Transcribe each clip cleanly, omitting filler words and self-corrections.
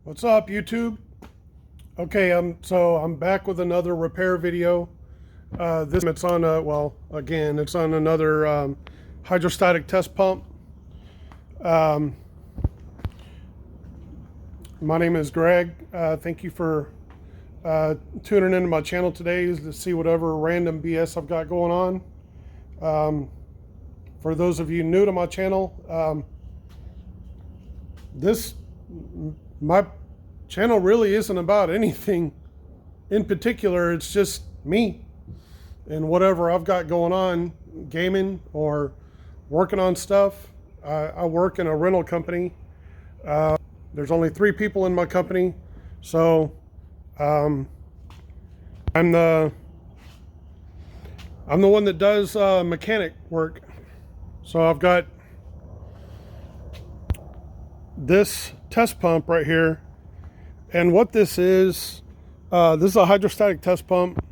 What's up, YouTube? Okay, I'm back with another repair video. This it's on it's on another hydrostatic test pump. My name is Greg. Thank you for tuning into my channel today to see whatever random BS I've got going on. For those of you new to my channel, my channel really isn't about anything in particular. It's just me and whatever I've got going on, gaming or working on stuff. I work in a rental company. There's only 3 people in my company, so I'm the one that does mechanic work. So I've got this test pump right here, and what this is a hydrostatic test pump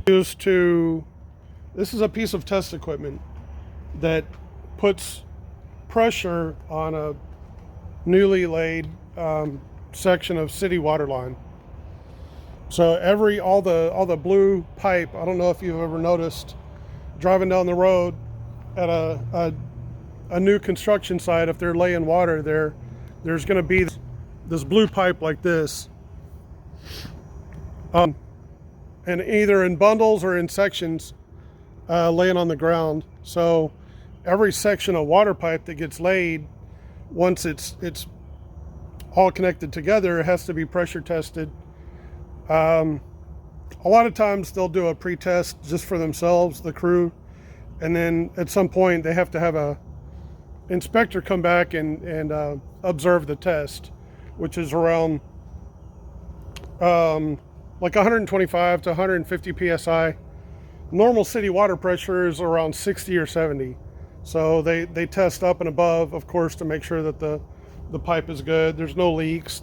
this is a piece of test equipment that puts pressure on a newly laid section of city water line. So all the blue pipe, I don't know if you've ever noticed driving down the road at a new construction site, if they're laying water there's going to be this blue pipe like this, and either in bundles or in sections laying on the ground. So every section of water pipe that gets laid, once it's all connected together, it has to be pressure tested. A lot of times they'll do a pre-test just for themselves, the crew, and then at some point they have to have a inspector come back and observe the test, which is around like 125 to 150 psi. Normal city water pressure is around 60 or 70. So they test up and above, of course, to make sure that the pipe is good. There's no leaks.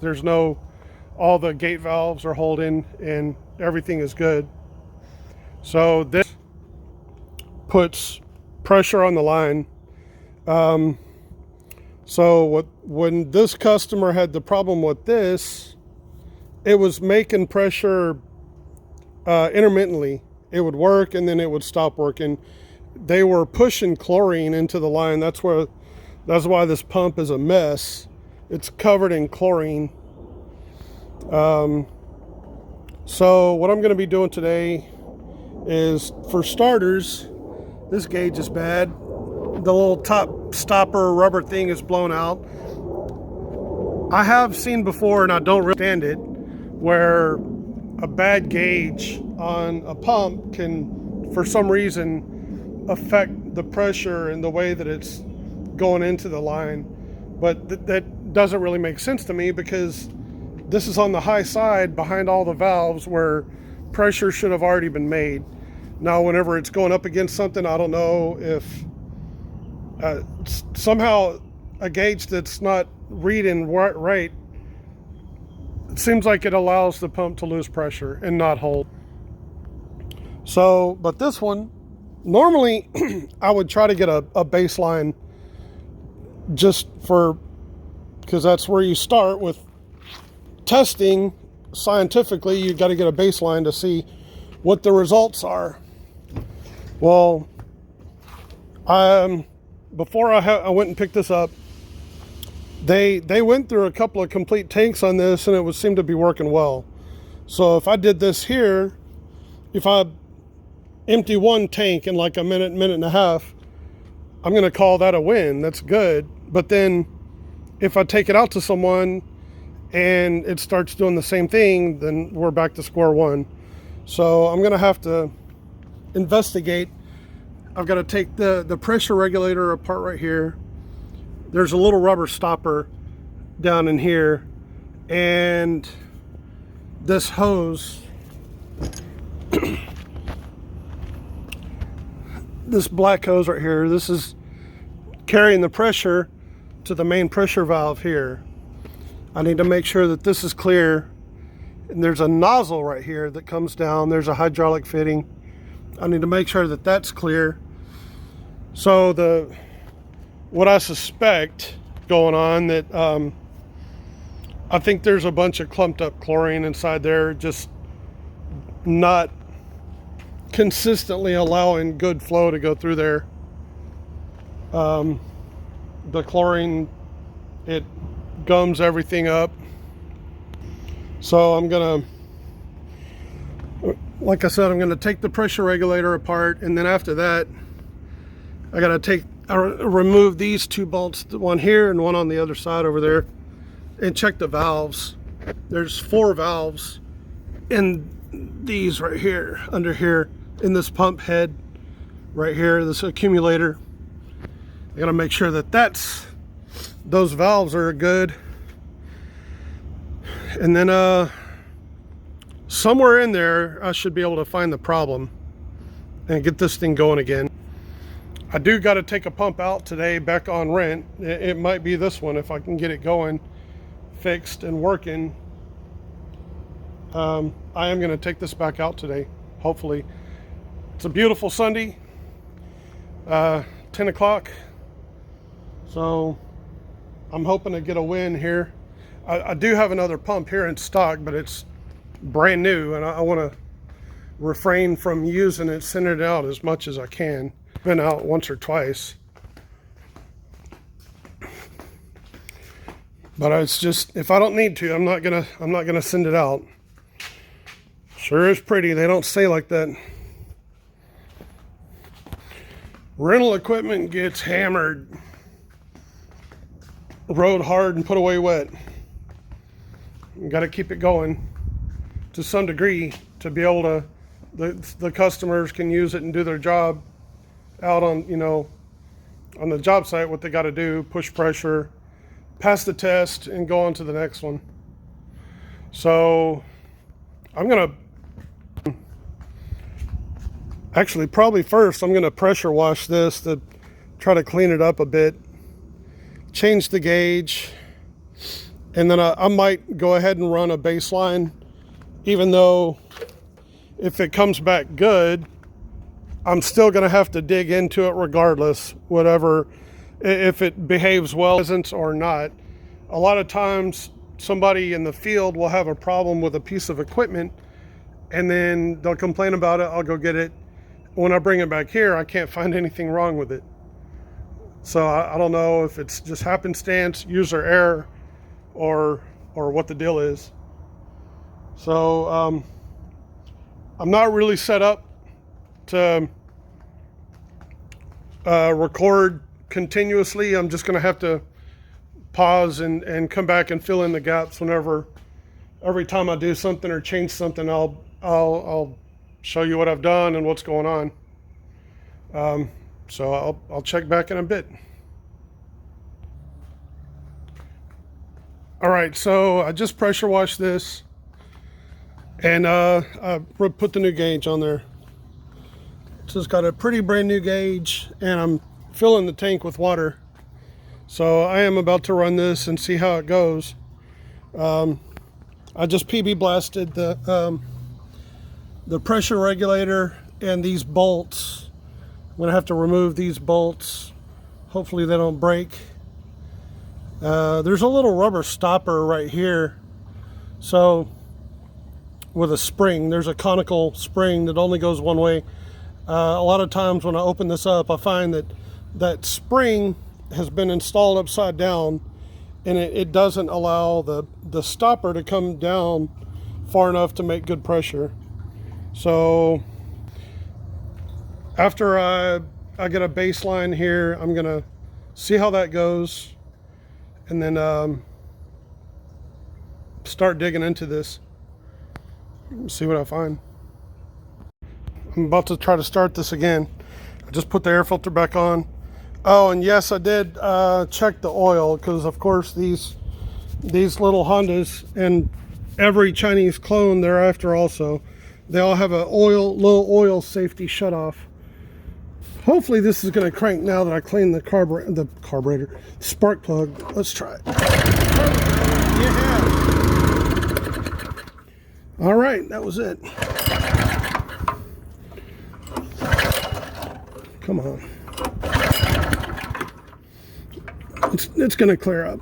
All the gate valves are holding and everything is good. So this puts pressure on the line. When this customer had the problem with this, it was making pressure intermittently. It would work and then it would stop working. They were pushing chlorine into the line. That's why this pump is a mess. It's covered in chlorine. So what I'm going to be doing today is, for starters, this gauge is bad. The little top stopper rubber thing is blown out. I have seen before, and I don't really understand it, where a bad gauge on a pump can, for some reason, affect the pressure and the way that it's going into the line. But that doesn't really make sense to me, because this is on the high side behind all the valves where pressure should have already been made. Now, whenever it's going up against something, I don't know if somehow a gauge that's not reading right, it seems like it allows the pump to lose pressure and not hold. So, but this one, normally I would try to get a baseline, because that's where you start with testing. Scientifically, you got to get a baseline to see what the results are. Well, before I went and picked this up, they went through a couple of complete tanks on this, and it would seem to be working well. So if I did this here, if I empty one tank in like a minute and a half, I'm going to call that a win. That's good. But then if I take it out to someone and it starts doing the same thing, then we're back to square one. So I'm going to have to investigate. I've got to take the pressure regulator apart right here. There's a little rubber stopper down in here, and this hose, this black hose right here, this is carrying the pressure to the main pressure valve here. I need to make sure that this is clear. And there's a nozzle right here that comes down. There's a hydraulic fitting. I need to make sure that that's clear. So what I suspect going on, that I think there's a bunch of clumped up chlorine inside there, just not consistently allowing good flow to go through there. The chlorine, it gums everything up. So I'm gonna, like I said, I'm gonna take the pressure regulator apart, and then after that, I gotta remove these two bolts, one here and one on the other side over there, and check the valves. There's 4 valves in these right here, under here, in this pump head right here, this accumulator. I gotta make sure that those valves are good. And then somewhere in there, I should be able to find the problem and get this thing going again. I do got to take a pump out today back on rent. It might be this one if I can get it going, fixed and working. I am going to take this back out today, hopefully. It's a beautiful Sunday, 10 o'clock. So I'm hoping to get a win here. I do have another pump here in stock, but it's brand new, and I want to refrain from using it, send it out as much as I can. Been out once or twice, but it's just, if I don't need to, I'm not gonna send it out. Sure is pretty. They don't say like that. Rental equipment gets hammered, rode hard and put away wet. You got to keep it going to some degree to be able to, the customers can use it and do their job out on, on the job site, what they got to do, push pressure, pass the test, and go on to the next one. So I'm going to, actually probably first, I'm going to pressure wash this to try to clean it up a bit, change the gauge, and then I might go ahead and run a baseline, even though if it comes back good, I'm still going to have to dig into it regardless, whatever, if it behaves well or not. A lot of times somebody in the field will have a problem with a piece of equipment, and then they'll complain about it. I'll go get it. When I bring it back here, I can't find anything wrong with it. So I don't know if it's just happenstance, user error, or what the deal is. So I'm not really set up to record continuously. I'm just going to have to pause and come back and fill in the gaps every time I do something or change something. I'll show you what I've done and what's going on. So I'll check back in a bit. All right, so I just pressure washed this, and I put the new gauge on there. So it's got a pretty brand new gauge, and I'm filling the tank with water. So I am about to run this and see how it goes. I just PB blasted the pressure regulator and these bolts. I'm gonna have to remove these bolts. Hopefully they don't break. There's a little rubber stopper right here. So with a spring, there's a conical spring that only goes one way. A lot of times when I open this up, I find that spring has been installed upside down, and it doesn't allow the stopper to come down far enough to make good pressure. So after I get a baseline here, I'm gonna see how that goes, and then start digging into this, see what I find. I'm about to try to start this again. I just put the air filter back on. Oh, and yes, I did check the oil, because of course these little Hondas and every Chinese clone thereafter also, they all have a low oil safety shutoff. Hopefully this is going to crank now that I cleaned the carburetor, spark plug. Let's try it. Yeah. All right, that was it. Come on. It's going to clear up.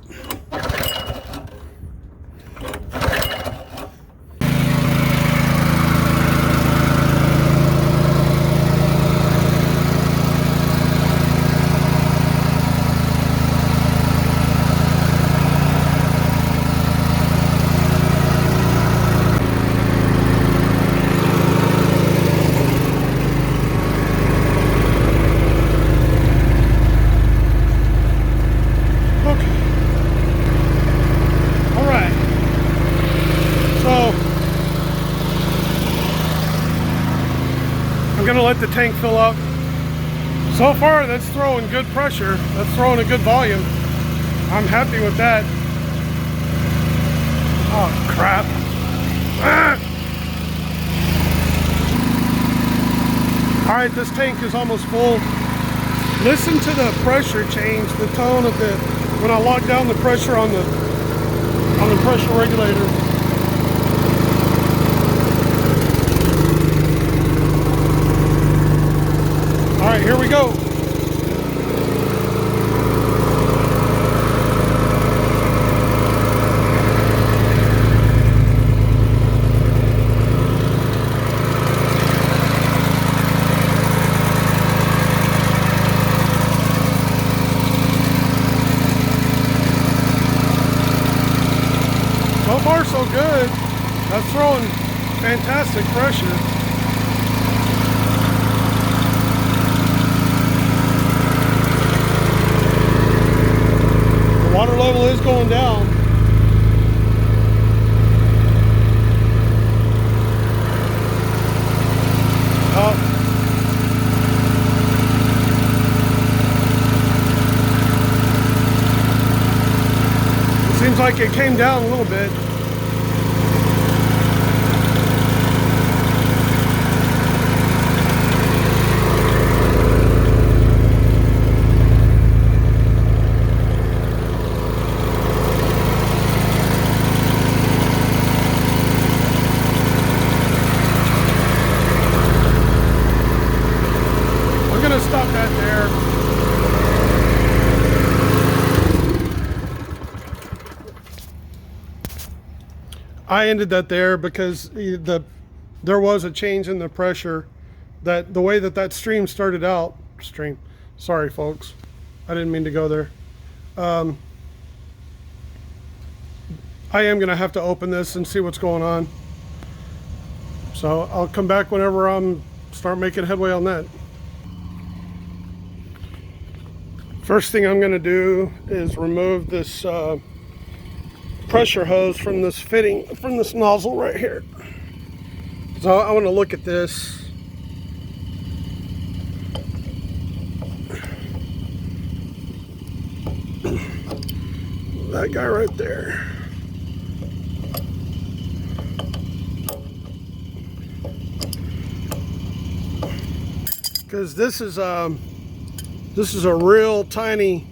gonna let the tank fill up. So far, that's throwing good pressure. That's throwing a good volume. I'm happy with that. Oh, crap. Ah! All right, this tank is almost full. Listen to the pressure change, the tone of the, when I lock down the pressure on the pressure regulator. All right, here we go. So far, so good. That's throwing fantastic pressure. The water level is going down. Seems like it came down a little bit. We're gonna stop that there. I ended that there because there was a change in the pressure, that the way that stream started out. Sorry folks, I didn't mean to go there. I am gonna have to open this and see what's going on. So I'll come back whenever I'm start making headway on that. First thing I'm gonna do is remove this pressure hose from this fitting, from this nozzle right here. So I want to look at this. That guy right there. Because this is a real tiny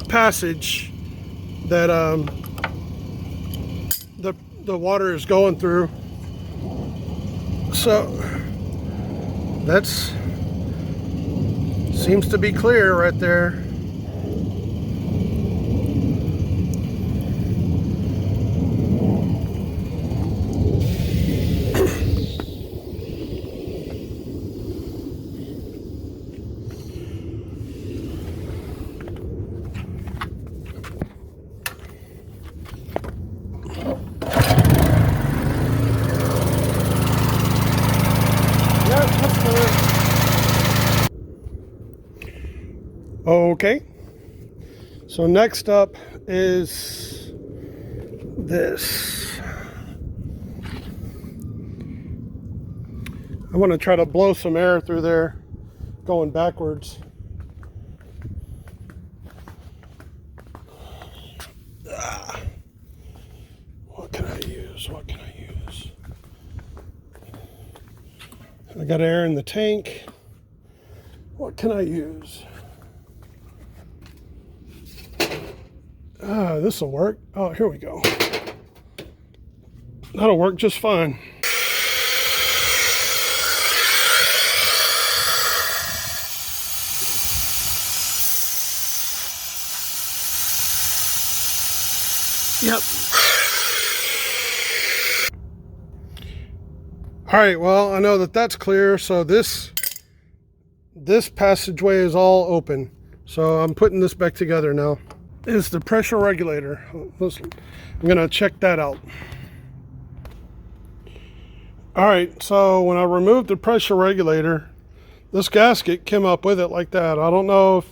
passage that the water is going through. So that's seems to be clear right there. Okay, so next up is this. I want to try to blow some air through there going backwards. What can I use? What can I use? I got air in the tank. What can I use? This will work. Oh, here we go. That'll work just fine. Yep. All right, well, I know that that's clear. So this passageway is all open. So I'm putting this back together now. Is the pressure regulator. I'm gonna check that out. All right, so when I removed the pressure regulator, this gasket came up with it like that. I don't know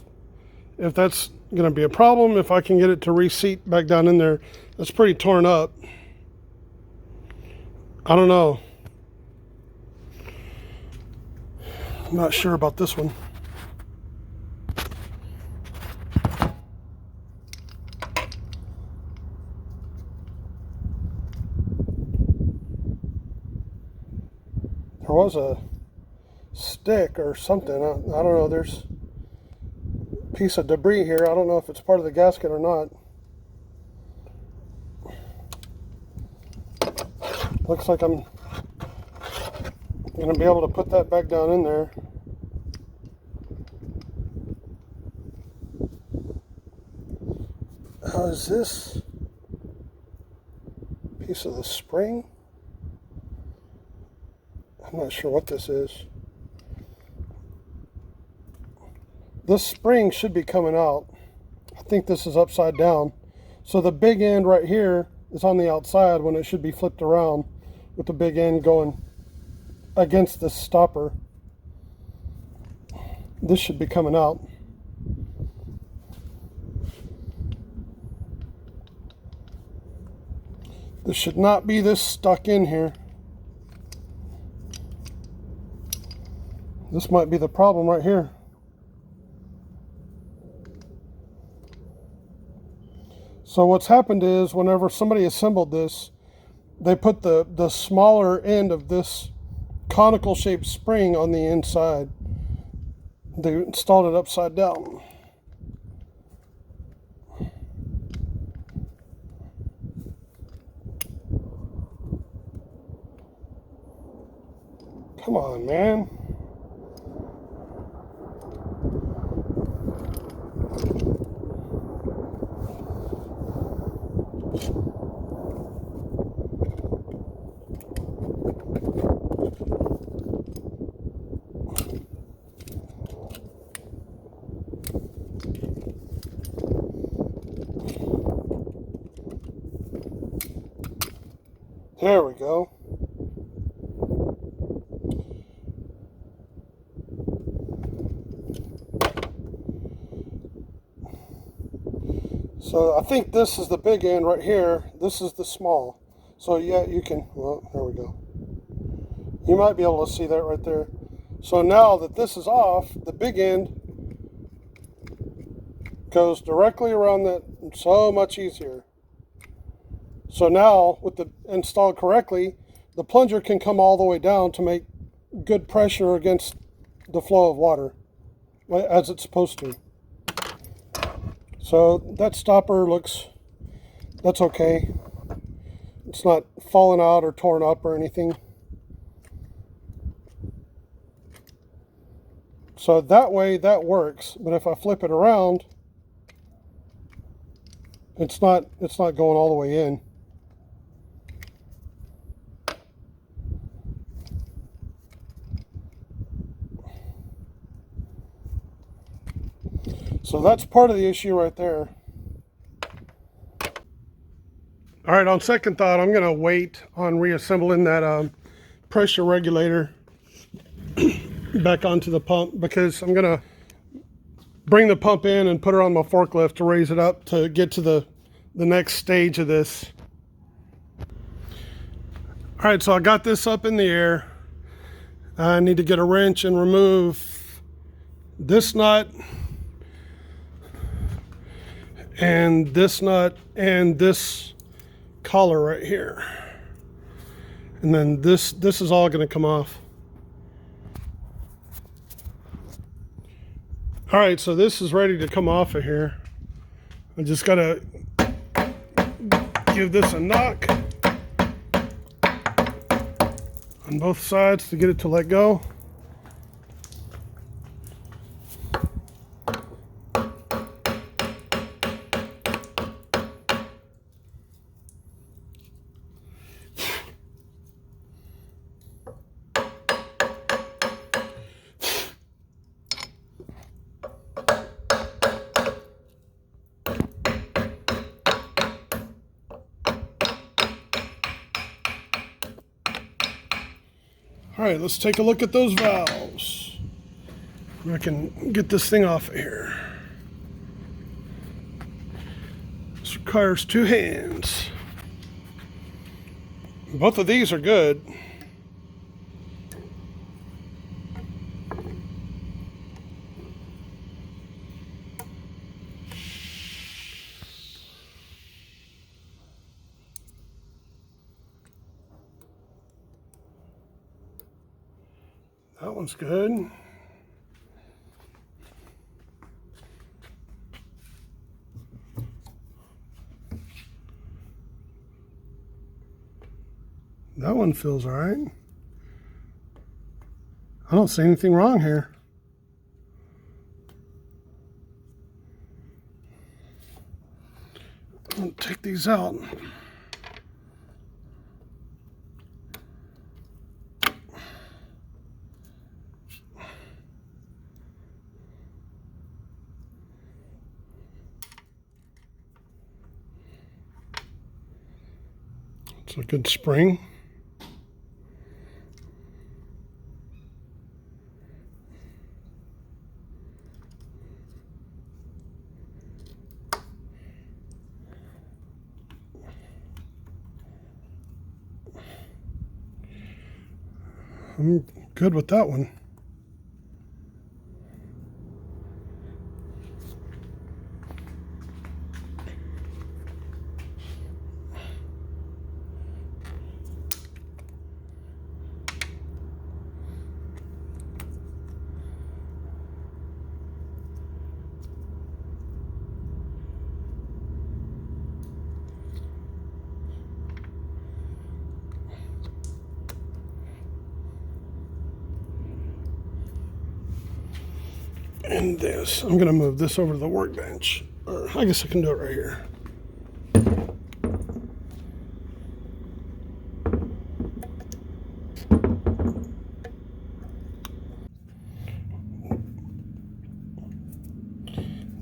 if that's gonna be a problem, if I can get it to reseat back down in there. That's pretty torn up. I don't know. I'm not sure about this one. There was a stick or something. I don't know. There's a piece of debris here. I don't know if it's part of the gasket or not. Looks like I'm going to be able to put that back down in there. How is this piece of the spring? I'm not sure what this is. This spring should be coming out. I think this is upside down. So the big end right here is on the outside when it should be flipped around, with the big end going against this stopper. This should be coming out. This should not be this stuck in here. This might be the problem right here. So what's happened is, whenever somebody assembled this, they put the smaller end of this conical shaped spring on the inside. They installed it upside down. Come on, man. There we go. So I think this is the big end right here. This is the small. So yeah, you can, well, there we go. You might be able to see that right there. So now that this is off, the big end goes directly around that, so much easier. So now, with the installed correctly, the plunger can come all the way down to make good pressure against the flow of water, as it's supposed to. So that stopper looks, that's okay. It's not fallen out or torn up or anything. So that way that works, but if I flip it around, it's not going all the way in. So that's part of the issue right there. All right, on second thought, I'm going to wait on reassembling that pressure regulator back onto the pump, because I'm going to bring the pump in and put her on my forklift to raise it up to get to the next stage of this. All right, so I got this up in the air. I need to get a wrench and remove this nut and this nut and this collar right here. And then this is all going to come off. All right, so this is ready to come off of here. I just got to give this a knock on both sides to get it to let go. All right, let's take a look at those valves. I can get this thing off of here. This requires 2 hands. Both of these are good. That one's good. That one feels all right. I don't see anything wrong here. I'm going to take these out. It's a good spring. I'm good with that one. And this, I'm going to move this over to the workbench. Or I guess I can do it right here.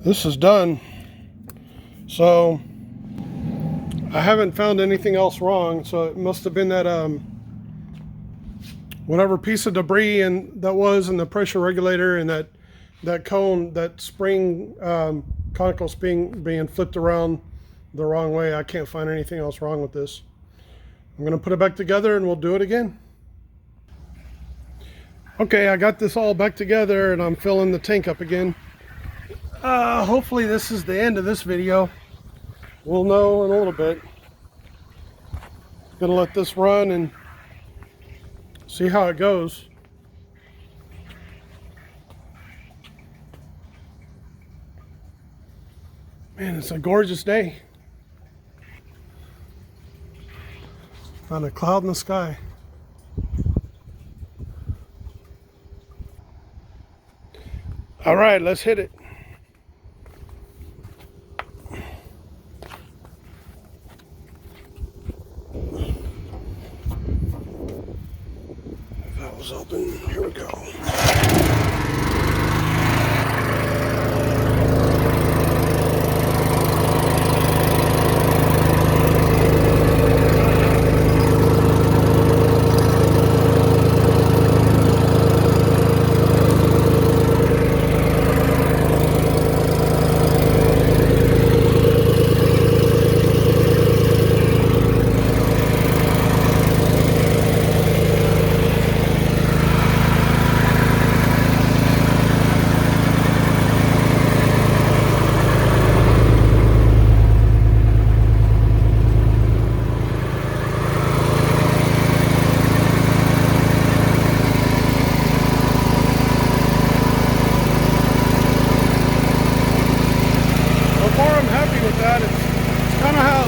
This is done. So I haven't found anything else wrong. So it must have been that whatever piece of debris and that was in the pressure regulator and that cone, that spring, conical spring being flipped around the wrong way. I can't find anything else wrong with this. I'm going to put it back together and we'll do it again. Okay, I got this all back together and I'm filling the tank up again. Hopefully this is the end of this video. We'll know in a little bit. Gonna let this run and see how it goes. Man, it's a gorgeous day. Not a cloud in the sky. All right, let's hit it. That was open. Here we go.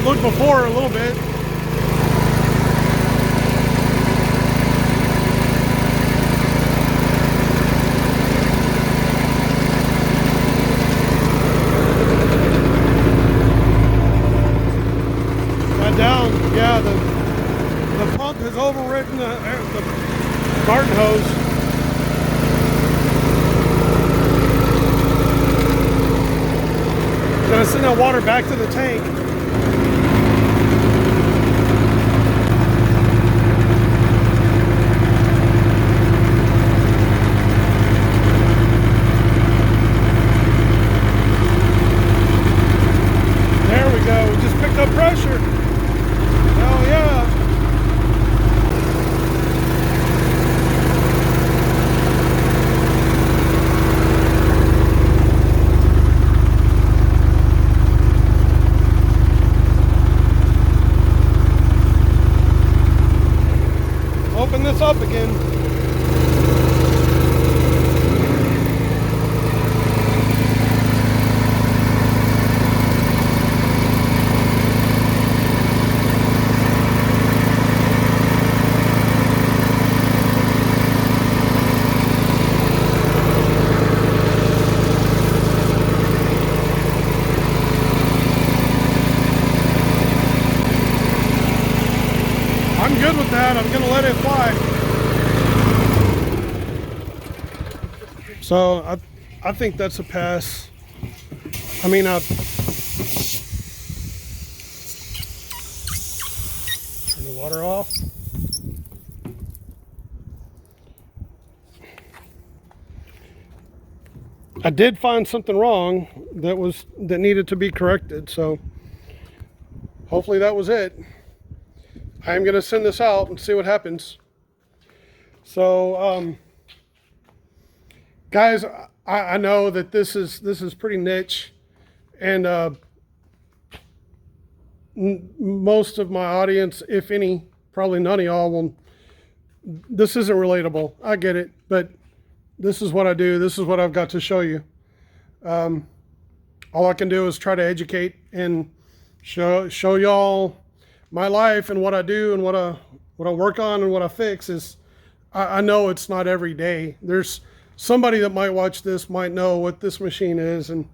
Looked before a little bit. Got down, yeah, the pump has overridden the garden hose. Gonna send that water back to the tank. Up pressure. Hell yeah. Open this up again. I'm good with that. I'm going to let it fly. So I think that's a pass. I mean, turn the water off. I did find something wrong that needed to be corrected, so hopefully that was it. I am going to send this out and see what happens. So, guys, I know that this is pretty niche, and most of my audience, if any, probably none of y'all will. This isn't relatable. I get it, but this is what I do. This is what I've got to show you. All I can do is try to educate and show y'all my life and what I do and what I work on and what I fix. Is I know it's not every day. There's somebody that might watch this might know what this machine is and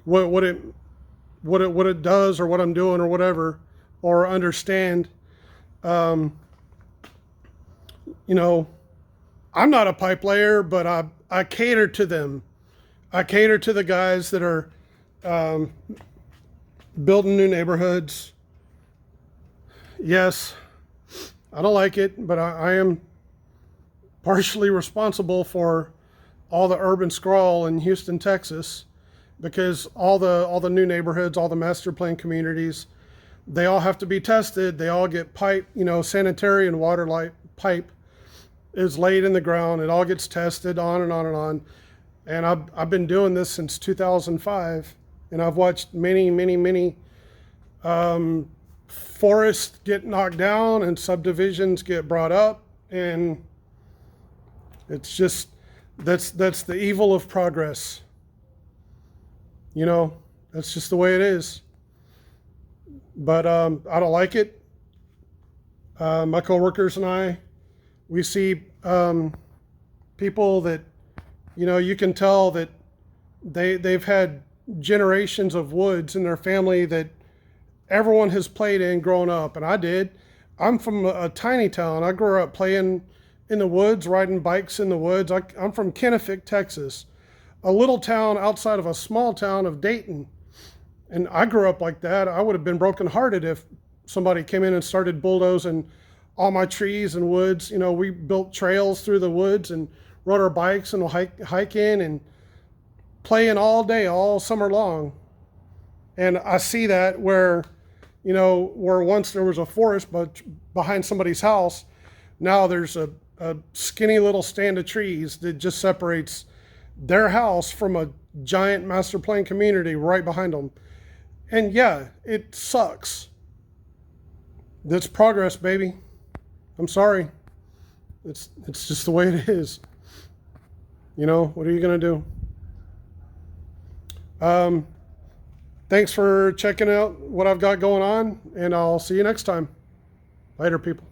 what it does or what I'm doing or whatever, or understand. You know, I'm not a pipe layer, but I cater to them. I cater to the guys that are building new neighborhoods. Yes, I don't like it, but I am partially responsible for all the urban sprawl in Houston, Texas, because all the new neighborhoods, all the master plan communities, they all have to be tested. They all get pipe, sanitary and water light pipe is laid in the ground. It all gets tested on and on and on. And I've been doing this since 2005, and I've watched many forests get knocked down and subdivisions get brought up, and it's just that's the evil of progress. That's just the way it is. But I don't like it. My coworkers and I, we see people that, you can tell that they've had generations of woods in their family that everyone has played in growing up, and I did. I'm from a tiny town. I grew up playing in the woods, riding bikes in the woods. I'm from Kennefick, Texas, a little town outside of a small town of Dayton. And I grew up like that. I would have been brokenhearted if somebody came in and started bulldozing all my trees and woods. We built trails through the woods and rode our bikes and hike in and playing all day, all summer long. And I see that where once there was a forest but behind somebody's house, now there's a skinny little stand of trees that just separates their house from a giant master plan community right behind them. And yeah, it sucks. That's progress, baby. I'm sorry. It's just the way it is. What are you going to do? Thanks for checking out what I've got going on, and I'll see you next time. Later, people.